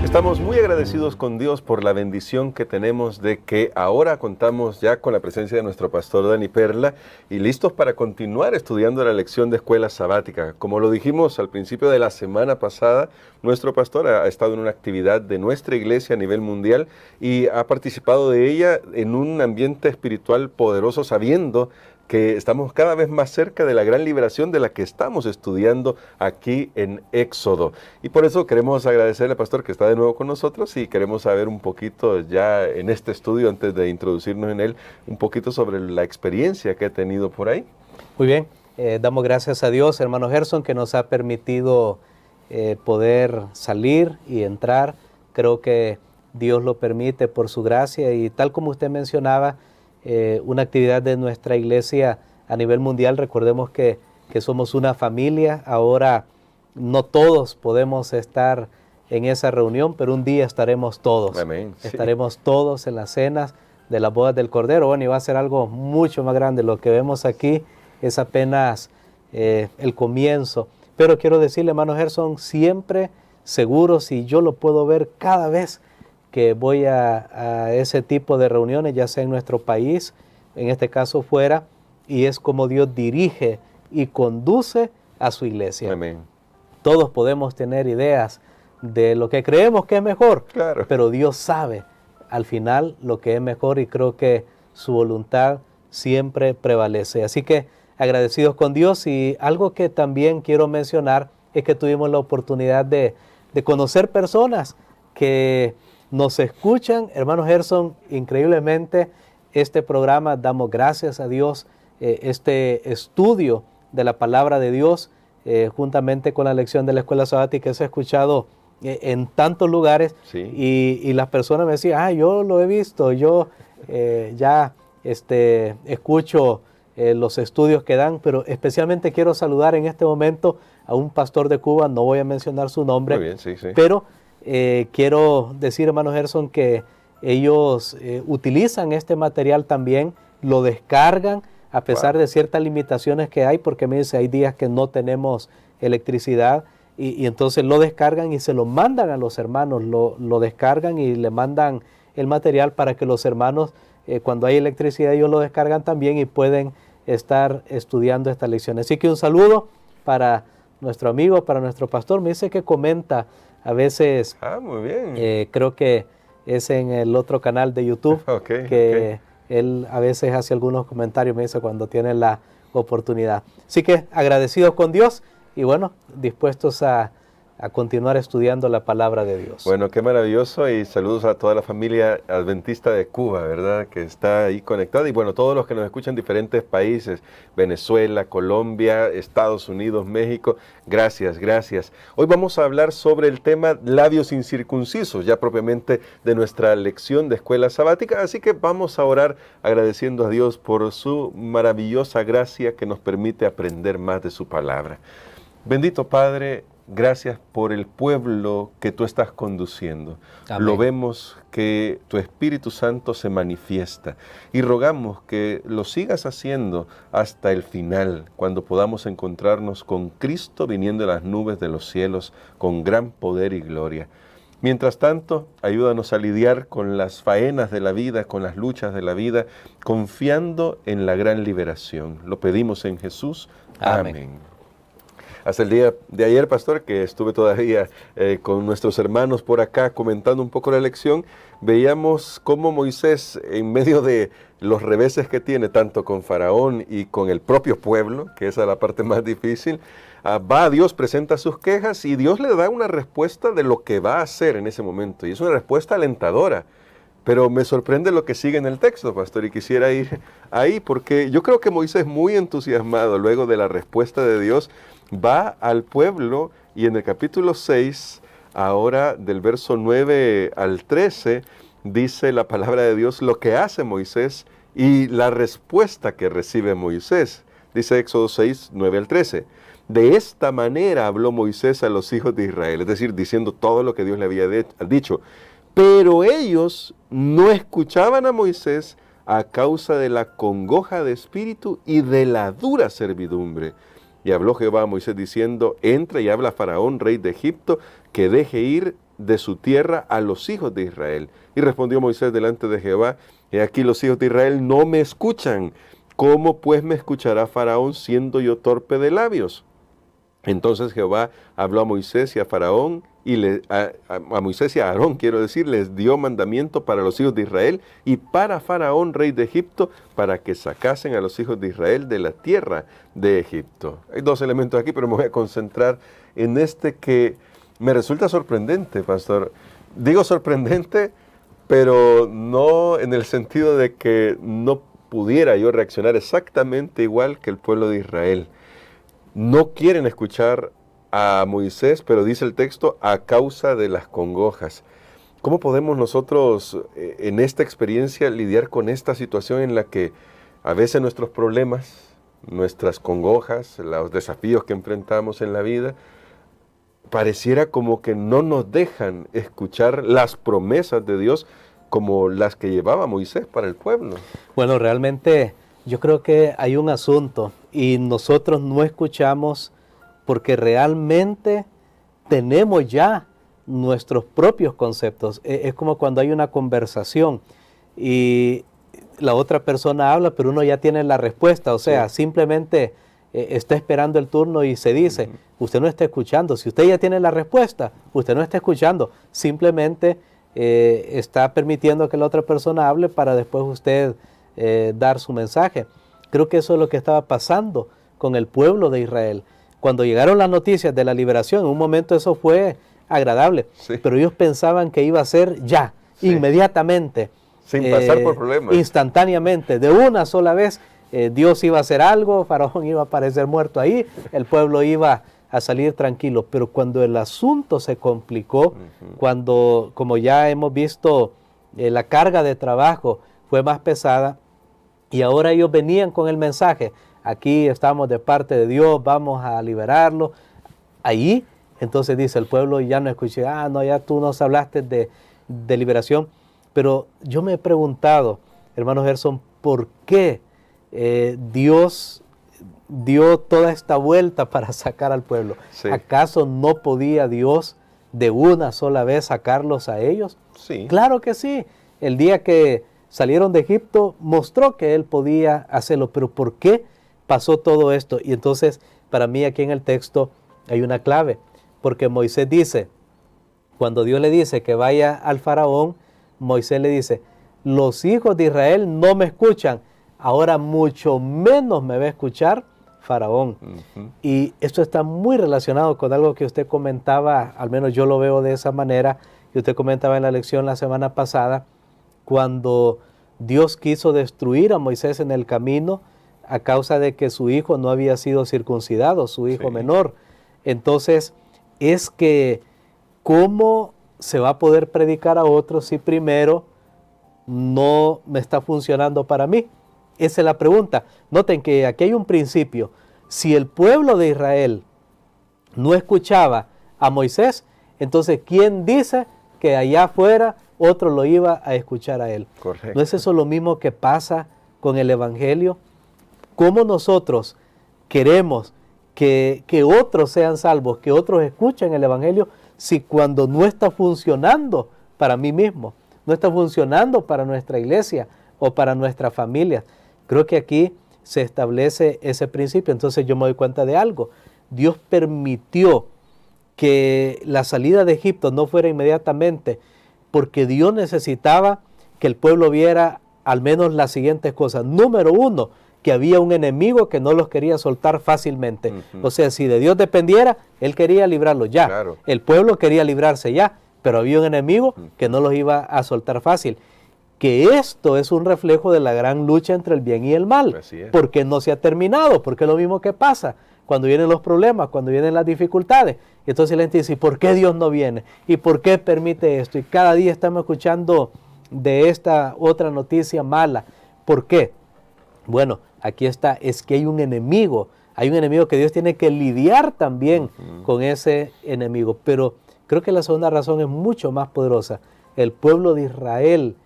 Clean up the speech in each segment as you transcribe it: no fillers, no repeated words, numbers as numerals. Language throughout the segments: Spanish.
Estamos muy agradecidos con Dios por la bendición que tenemos de que ahora contamos ya con la presencia de nuestro pastor Dani Perla y listos para continuar estudiando la lección de escuela sabática. Como lo dijimos al principio de la semana pasada, nuestro pastor ha estado en una actividad de nuestra iglesia a nivel mundial y ha participado de ella en un ambiente espiritual poderoso, sabiendo que estamos cada vez más cerca de la gran liberación de la que estamos estudiando aquí en Éxodo. Y por eso queremos agradecerle al pastor que está de nuevo con nosotros y queremos saber un poquito ya en este estudio, antes de introducirnos en él, un poquito sobre la experiencia que ha tenido por ahí. Muy bien, damos gracias a Dios, hermano Gerson, que nos ha permitido poder salir y entrar. Creo que Dios lo permite por su gracia y tal como usted mencionaba, una actividad de nuestra iglesia a nivel mundial. Recordemos que somos una familia. Ahora no todos podemos estar en esa reunión, pero un día estaremos todos. Amén. Estaremos todos en las cenas de las bodas del Cordero. Bueno, y va a ser algo mucho más grande. Lo que vemos aquí es apenas el comienzo. Pero quiero decirle, hermano Gerson, siempre seguro, si yo lo puedo ver cada vez que voy a ese tipo de reuniones, ya sea en nuestro país, en este caso fuera, y es como Dios dirige y conduce a su iglesia. Amén. Todos podemos tener ideas de lo que creemos que es mejor, claro, pero Dios sabe al final lo que es mejor y creo que su voluntad siempre prevalece. Así que agradecidos con Dios. Y algo que también quiero mencionar es que tuvimos la oportunidad de conocer personas que nos escuchan. Hermano Gerson, increíblemente este programa, damos gracias a Dios, este estudio de la palabra de Dios, juntamente con la lección de la escuela sabática, se ha escuchado en tantos lugares. Sí. Y las personas me decían, yo lo he visto, yo ya escucho los estudios que dan, pero especialmente quiero saludar en este momento a un pastor de Cuba, no voy a mencionar su nombre. Muy bien, sí. Pero quiero decir, hermano Gerson, que ellos utilizan este material también, lo descargan a pesar de ciertas limitaciones que hay, porque me dice, hay días que no tenemos electricidad y entonces lo descargan y se lo mandan a los hermanos, lo descargan y le mandan el material para que los hermanos, cuando hay electricidad, ellos lo descargan también y pueden estar estudiando esta lección. Así que un saludo para nuestro amigo, para nuestro pastor. Me dice que comenta a veces, muy bien. creo que es en el otro canal de YouTube, que él a veces hace algunos comentarios, me dice, cuando tiene la oportunidad. Así que agradecidos con Dios y bueno, dispuestos a continuar estudiando la palabra de Dios. Bueno, qué maravilloso, y saludos a toda la familia adventista de Cuba, ¿verdad? Que está ahí conectada, y bueno, todos los que nos escuchan en diferentes países, Venezuela, Colombia, Estados Unidos, México, gracias. Hoy vamos a hablar sobre el tema labios incircuncisos, ya propiamente de nuestra lección de escuela sabática, así que vamos a orar agradeciendo a Dios por su maravillosa gracia que nos permite aprender más de su palabra. Bendito Padre, gracias por el pueblo que tú estás conduciendo. Amén. Lo vemos que tu Espíritu Santo se manifiesta y rogamos que lo sigas haciendo hasta el final, cuando podamos encontrarnos con Cristo viniendo en las nubes de los cielos con gran poder y gloria. Mientras tanto, ayúdanos a lidiar con las faenas de la vida, con las luchas de la vida, confiando en la gran liberación. Lo pedimos en Jesús. Amén. Hasta el día de ayer, pastor, que estuve todavía con nuestros hermanos por acá comentando un poco la lección, veíamos cómo Moisés, en medio de los reveses que tiene, tanto con Faraón y con el propio pueblo, que esa es la parte más difícil, va a Dios, presenta sus quejas y Dios le da una respuesta de lo que va a hacer en ese momento. Y es una respuesta alentadora. Pero me sorprende lo que sigue en el texto, pastor, y quisiera ir ahí, porque yo creo que Moisés, muy entusiasmado luego de la respuesta de Dios, va al pueblo y en el capítulo 6, ahora del verso 9 al 13, dice la palabra de Dios lo que hace Moisés y la respuesta que recibe Moisés. Dice Éxodo 6, 9 al 13. De esta manera habló Moisés a los hijos de Israel, es decir, diciendo todo lo que Dios le había dicho. Pero ellos no escuchaban a Moisés a causa de la congoja de espíritu y de la dura servidumbre. Y habló Jehová a Moisés diciendo, entra y habla a Faraón, rey de Egipto, que deje ir de su tierra a los hijos de Israel. Y respondió Moisés delante de Jehová, he aquí los hijos de Israel no me escuchan. ¿Cómo pues me escuchará Faraón siendo yo torpe de labios? Entonces Jehová habló a Moisés y a Faraón, y a Moisés y a Aarón, quiero decir, les dio mandamiento para los hijos de Israel y para Faraón, rey de Egipto, para que sacasen a los hijos de Israel de la tierra de Egipto. Hay dos elementos aquí, pero me voy a concentrar en este que me resulta sorprendente, pastor. Digo sorprendente, pero no en el sentido de que no pudiera yo reaccionar exactamente igual que el pueblo de Israel. No quieren escuchar a Moisés, pero dice el texto, a causa de las congojas. ¿Cómo podemos nosotros en esta experiencia lidiar con esta situación en la que a veces nuestros problemas, nuestras congojas, los desafíos que enfrentamos en la vida, pareciera como que no nos dejan escuchar las promesas de Dios como las que llevaba Moisés para el pueblo? Bueno, realmente yo creo que hay un asunto y nosotros no escuchamos porque realmente tenemos ya nuestros propios conceptos. Es como cuando hay una conversación y la otra persona habla, pero uno ya tiene la respuesta. O sea, simplemente está esperando el turno y se dice, usted no está escuchando. Si usted ya tiene la respuesta, usted no está escuchando. Simplemente está permitiendo que la otra persona hable para después usted dar su mensaje. Creo que eso es lo que estaba pasando con el pueblo de Israel. Cuando llegaron las noticias de la liberación, en un momento eso fue agradable, pero ellos pensaban que iba a ser ya, inmediatamente. Sin pasar por problemas. Instantáneamente, de una sola vez, Dios iba a hacer algo, Faraón iba a aparecer muerto ahí, el pueblo iba a salir tranquilo. Pero cuando el asunto se complicó, cuando, como ya hemos visto, la carga de trabajo fue más pesada, y ahora ellos venían con el mensaje, aquí estamos de parte de Dios, vamos a liberarlo. Ahí, entonces dice el pueblo, ya no escuché, no, ya tú nos hablaste de liberación. Pero yo me he preguntado, hermano Gerson, ¿por qué Dios dio toda esta vuelta para sacar al pueblo? Sí. ¿Acaso no podía Dios de una sola vez sacarlos a ellos? Sí. Claro que sí. El día que salieron de Egipto mostró que Él podía hacerlo, pero ¿por qué pasó todo esto? Y entonces, para mí aquí en el texto hay una clave, porque Moisés dice, cuando Dios le dice que vaya al faraón, Moisés le dice, los hijos de Israel no me escuchan, ahora mucho menos me va a escuchar faraón. Y esto está muy relacionado con algo que usted comentaba, al menos yo lo veo de esa manera, que usted comentaba en la lección la semana pasada, cuando Dios quiso destruir a Moisés en el camino a causa de que su hijo no había sido circuncidado, su hijo menor. Entonces, es que, ¿cómo se va a poder predicar a otros si primero no me está funcionando para mí? Esa es la pregunta. Noten que aquí hay un principio. Si el pueblo de Israel no escuchaba a Moisés, entonces, ¿quién dice que allá afuera otro lo iba a escuchar a él? Correcto. ¿No es eso lo mismo que pasa con el Evangelio? ¿Cómo nosotros queremos que otros sean salvos, que otros escuchen el Evangelio, si cuando no está funcionando para mí mismo, no está funcionando para nuestra iglesia o para nuestra familia? Creo que aquí se establece ese principio. Entonces yo me doy cuenta de algo. Dios permitió que la salida de Egipto no fuera inmediatamente, porque Dios necesitaba que el pueblo viera al menos las siguientes cosas. Número uno, que había un enemigo que no los quería soltar fácilmente. O sea, si de Dios dependiera, Él quería librarlos ya. Claro. El pueblo quería librarse ya, pero había un enemigo que no los iba a soltar fácil. Que esto es un reflejo de la gran lucha entre el bien y el mal. Así es. Porque no se ha terminado, porque es lo mismo que pasa cuando vienen los problemas, cuando vienen las dificultades. Y entonces la gente dice, ¿y por qué Dios no viene? ¿Y por qué permite esto? Y cada día estamos escuchando de esta otra noticia mala. ¿Por qué? Bueno, aquí está, es que hay un enemigo que Dios tiene que lidiar también con ese enemigo. Pero creo que la segunda razón es mucho más poderosa. El pueblo de Israel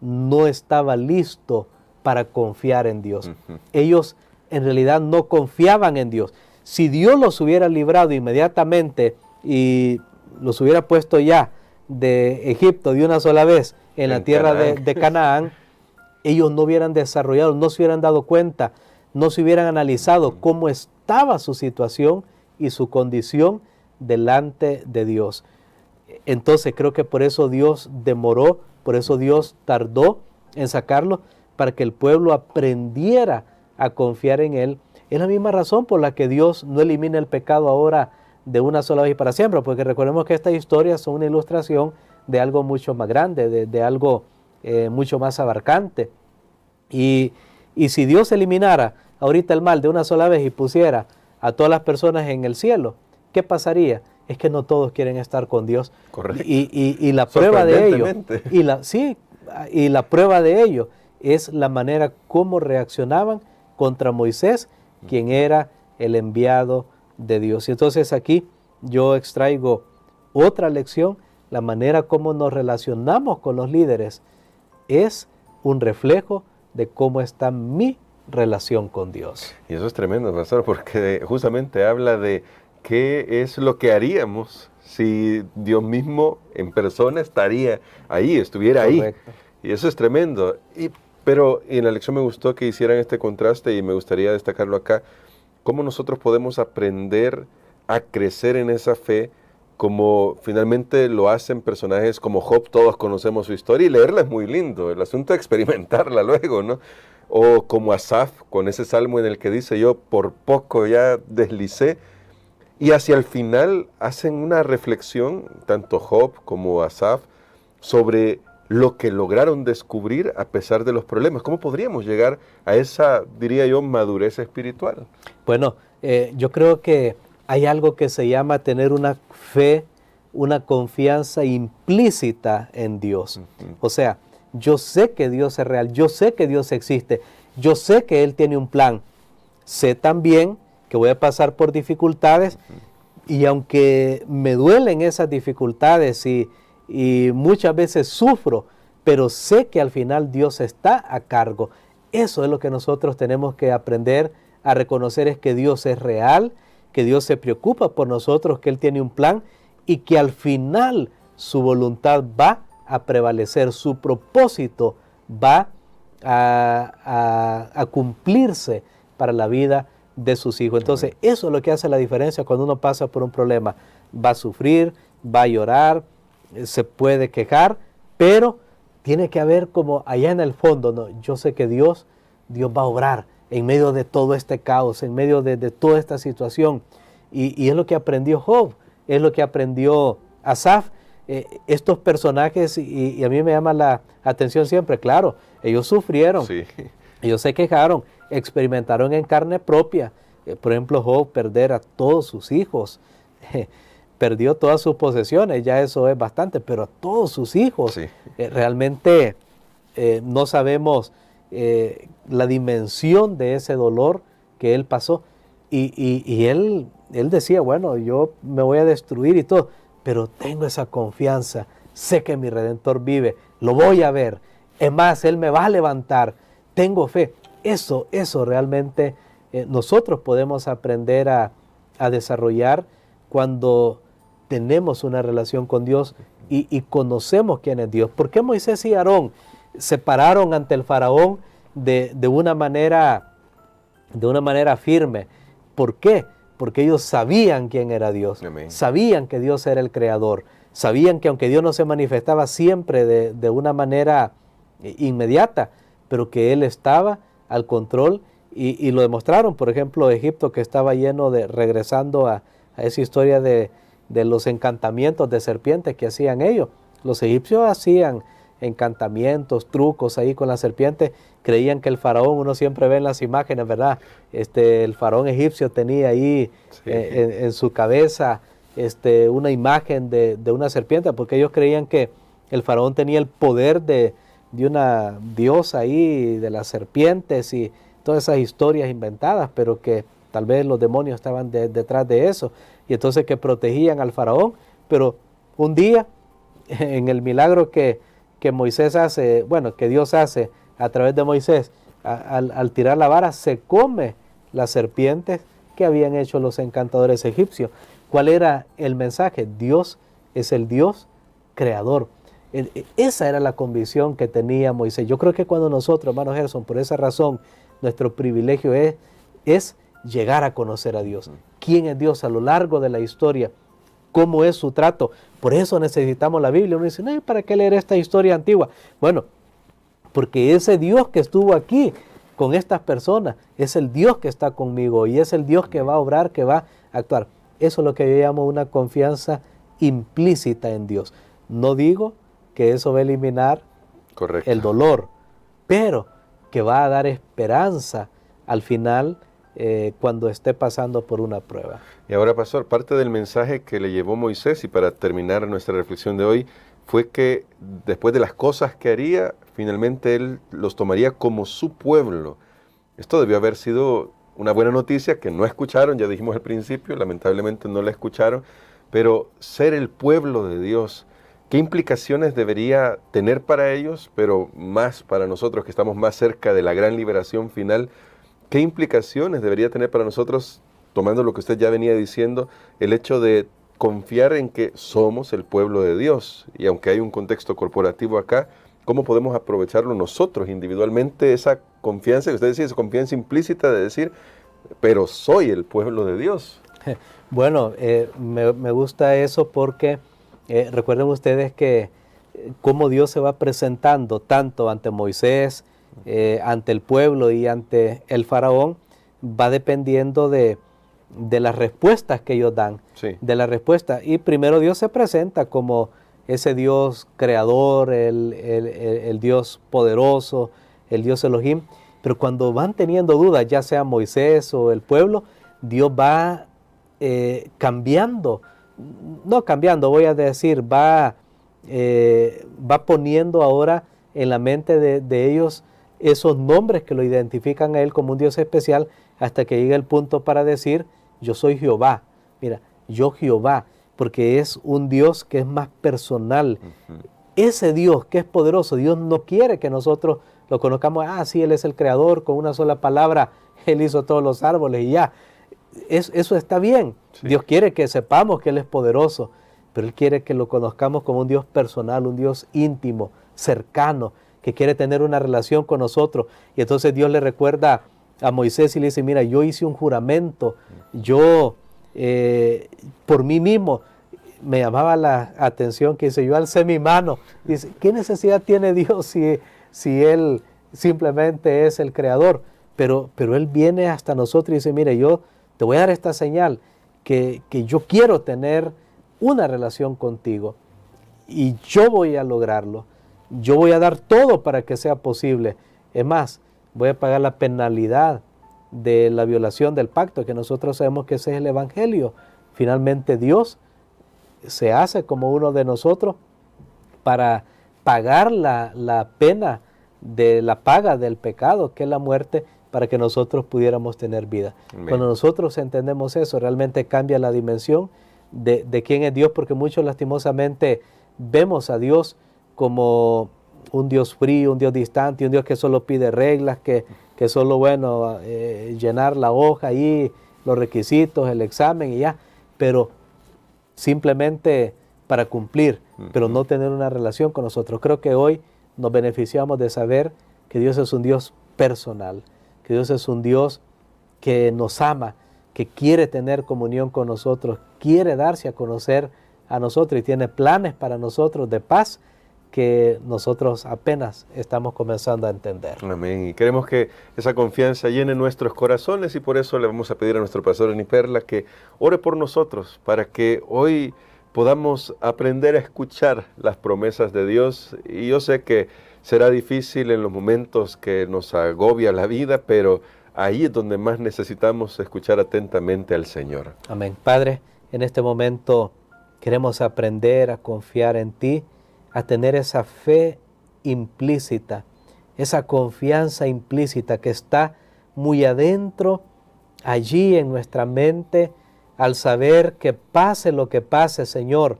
no estaba listo para confiar en Dios. Ellos en realidad no confiaban en Dios. Si Dios los hubiera librado inmediatamente y los hubiera puesto ya de Egipto de una sola vez en la tierra de Canaán, ellos no hubieran desarrollado, no se hubieran dado cuenta, no se hubieran analizado cómo estaba su situación y su condición delante de Dios. Entonces creo que por eso Dios demoró, por eso Dios tardó en sacarlo, para que el pueblo aprendiera a confiar en Él. Es la misma razón por la que Dios no elimina el pecado ahora de una sola vez y para siempre, porque recordemos que estas historias son una ilustración de algo mucho más grande, de algo mucho más abarcante. Y si Dios eliminara ahorita el mal de una sola vez y pusiera a todas las personas en el cielo, ¿qué pasaría? Es que no todos quieren estar con Dios. Correcto. Y la prueba de ello, y la prueba de ello es la manera como reaccionaban contra Moisés, quien era el enviado de Dios. Y entonces aquí yo extraigo otra lección: la manera como nos relacionamos con los líderes es un reflejo de cómo está mi relación con Dios. Y eso es tremendo, pastor, porque justamente habla de qué es lo que haríamos si Dios mismo en persona estaría ahí, estuviera Correcto. ahí. Y eso es tremendo. Pero en la lección me gustó que hicieran este contraste y me gustaría destacarlo acá: cómo nosotros podemos aprender a crecer en esa fe, como finalmente lo hacen personajes como Job. Todos conocemos su historia y leerla es muy lindo, el asunto es experimentarla luego, ¿no? O como Asaf, con ese salmo en el que dice: yo por poco ya deslicé. Y hacia el final hacen una reflexión, tanto Job como Asaf, sobre lo que lograron descubrir a pesar de los problemas. ¿Cómo podríamos llegar a esa, diría yo, madurez espiritual? Bueno, yo creo que hay algo que se llama tener una fe, una confianza implícita en Dios. O sea, yo sé que Dios es real, yo sé que Dios existe, yo sé que Él tiene un plan. Sé también que voy a pasar por dificultades, y aunque me duelen esas dificultades y muchas veces sufro, pero sé que al final Dios está a cargo. Eso es lo que nosotros tenemos que aprender a reconocer, es que Dios es real, que Dios se preocupa por nosotros, que Él tiene un plan y que al final su voluntad va a prevalecer, su propósito va a cumplirse para la vida de sus hijos. Entonces, eso es lo que hace la diferencia cuando uno pasa por un problema. Va a sufrir, va a llorar, se puede quejar, pero tiene que haber como allá en el fondo, ¿no? Yo sé que Dios va a obrar en medio de todo este caos, en medio de toda esta situación. Y es lo que aprendió Job, es lo que aprendió Asaf. Estos personajes, y a mí me llama la atención siempre, claro, ellos sufrieron, Sí. ellos se quejaron, experimentaron en carne propia. Por ejemplo, Job, perder a todos sus hijos, perdió todas sus posesiones, ya eso es bastante, pero a todos sus hijos. Sí. Realmente no sabemos la dimensión de ese dolor que él pasó. Y él decía, bueno, yo me voy a destruir y todo, pero tengo esa confianza, sé que mi Redentor vive, lo voy a ver, es más, Él me va a levantar, tengo fe. Eso realmente nosotros podemos aprender a desarrollar cuando tenemos una relación con Dios y conocemos quién es Dios. ¿Por qué Moisés y Aarón se pararon ante el faraón de una manera firme? ¿Por qué? Porque ellos sabían quién era Dios. Amén. Sabían que Dios era el creador, sabían que aunque Dios no se manifestaba siempre de una manera inmediata, pero que Él estaba al control, y lo demostraron. Por ejemplo, Egipto, que estaba lleno regresando a esa historia de los encantamientos de serpientes que hacían ellos. Los egipcios hacían encantamientos, trucos ahí con la serpiente. Creían que el faraón, uno siempre ve en las imágenes, ¿verdad? El faraón egipcio tenía ahí en su cabeza una imagen de una serpiente, porque ellos creían que el faraón tenía el poder de una diosa ahí, de las serpientes y todas esas historias inventadas, pero que tal vez los demonios estaban detrás de eso, y entonces que protegían al faraón. Pero un día, en el milagro que Moisés hace, bueno, que Dios hace a través de Moisés, al tirar la vara, se come las serpientes que habían hecho los encantadores egipcios. ¿Cuál era el mensaje? Dios es el Dios creador. Esa era la convicción que tenía Moisés. Yo creo que cuando nosotros, hermano Gerson, por esa razón, nuestro privilegio es llegar a conocer a Dios. ¿Quién es Dios a lo largo de la historia? ¿Cómo es su trato? Por eso necesitamos la Biblia. Uno dice, no, ¿para qué leer esta historia antigua? Bueno, porque ese Dios que estuvo aquí con estas personas es el Dios que está conmigo y es el Dios que va a obrar, que va a actuar. Eso es lo que yo llamo una confianza implícita en Dios. No digo que eso va a eliminar el dolor, pero que va a dar esperanza al final cuando esté pasando por una prueba. Y ahora, pastor, parte del mensaje que le llevó Moisés, y para terminar nuestra reflexión de hoy, fue que después de las cosas que haría, finalmente él los tomaría como su pueblo. Esto debió haber sido una buena noticia que no escucharon, ya dijimos al principio, lamentablemente no la escucharon, pero ser el pueblo de Dios, ¿qué implicaciones debería tener para ellos, pero más para nosotros que estamos más cerca de la gran liberación final? ¿Qué implicaciones debería tener para nosotros, tomando lo que usted ya venía diciendo, el hecho de confiar en que somos el pueblo de Dios? Y aunque hay un contexto corporativo acá, ¿cómo podemos aprovecharlo nosotros individualmente, esa confianza que usted decía, esa confianza implícita de decir, pero soy el pueblo de Dios? Bueno, me gusta eso porque recuerden ustedes que cómo Dios se va presentando tanto ante Moisés, ante el pueblo y ante el faraón, va dependiendo de las respuestas que ellos dan, sí, de la respuesta. Y primero Dios se presenta como ese Dios creador, el Dios poderoso, el Dios Elohim, pero cuando van teniendo dudas, ya sea Moisés o el pueblo, Dios va cambiando, no cambiando, voy a decir, va poniendo ahora en la mente de ellos esos nombres que lo identifican a él como un Dios especial, hasta que llega el punto para decir, yo soy Jehová. Mira, yo Jehová, porque es un Dios que es más personal. Ese Dios que es poderoso, Dios no quiere que nosotros lo conozcamos, sí, Él es el creador, con una sola palabra, Él hizo todos los árboles y ya. Eso está bien. Sí. Dios quiere que sepamos que Él es poderoso, pero Él quiere que lo conozcamos como un Dios personal, un Dios íntimo, cercano, que quiere tener una relación con nosotros. Y entonces Dios le recuerda a Moisés y le dice, mira, yo hice un juramento, yo por mí mismo, me llamaba la atención que dice, yo alcé mi mano. Dice, ¿qué necesidad tiene Dios si Él simplemente es el creador? Pero Él viene hasta nosotros y dice, mire, yo te voy a dar esta señal, que yo quiero tener una relación contigo y yo voy a lograrlo. Yo voy a dar todo para que sea posible. Es más, voy a pagar la penalidad de la violación del pacto, que nosotros sabemos que ese es el Evangelio. Finalmente Dios se hace como uno de nosotros para pagar la pena de la paga del pecado, que es la muerte, para que nosotros pudiéramos tener vida. Amén. Cuando nosotros entendemos eso, realmente cambia la dimensión de quién es Dios, porque muchos lastimosamente vemos a Dios como un Dios frío, un Dios distante, un Dios que solo pide reglas, que solo, bueno, llenar la hoja ahí, los requisitos, el examen y ya, pero simplemente para cumplir, pero no tener una relación con nosotros. Creo que hoy nos beneficiamos de saber que Dios es un Dios personal, que Dios es un Dios que nos ama, que quiere tener comunión con nosotros, quiere darse a conocer a nosotros y tiene planes para nosotros de paz que nosotros apenas estamos comenzando a entender. Amén. Y queremos que esa confianza llene nuestros corazones y por eso le vamos a pedir a nuestro pastor Eni Perla que ore por nosotros para que hoy podamos aprender a escuchar las promesas de Dios. Y yo sé que será difícil en los momentos que nos agobia la vida, pero ahí es donde más necesitamos escuchar atentamente al Señor. Amén. Padre, en este momento queremos aprender a confiar en ti, a tener esa fe implícita, esa confianza implícita que está muy adentro, allí en nuestra mente, al saber que pase lo que pase, Señor,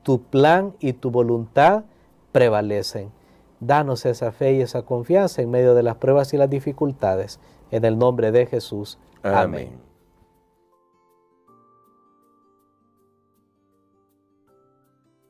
tu plan y tu voluntad prevalecen. Danos esa fe y esa confianza en medio de las pruebas y las dificultades. En el nombre de Jesús. Amén.